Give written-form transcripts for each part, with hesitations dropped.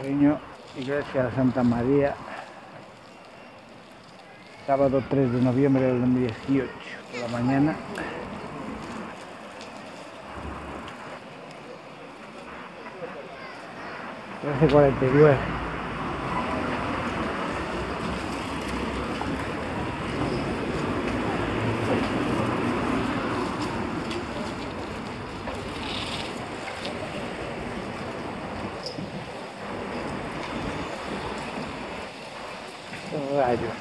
Porriño, Iglesia de Santa María, sábado 3 de noviembre del 2018, por la mañana. $13:49. Rayos.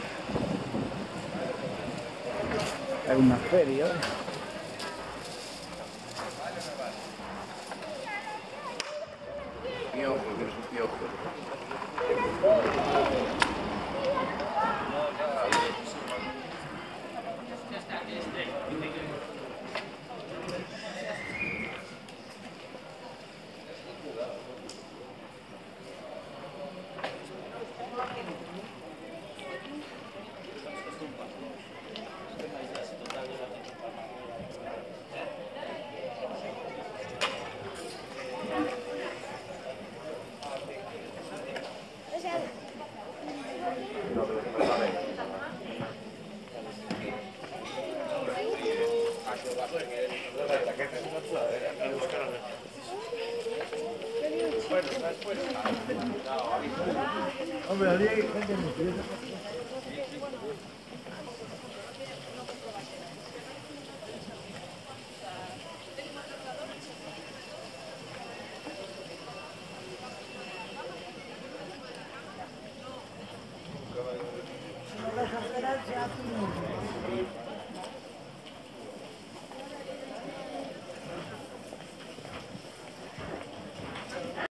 Hay una feria hoy. Piojo, que es un piojo. Hombre, habría gente muy curiosa. No vas a esperar, se hace un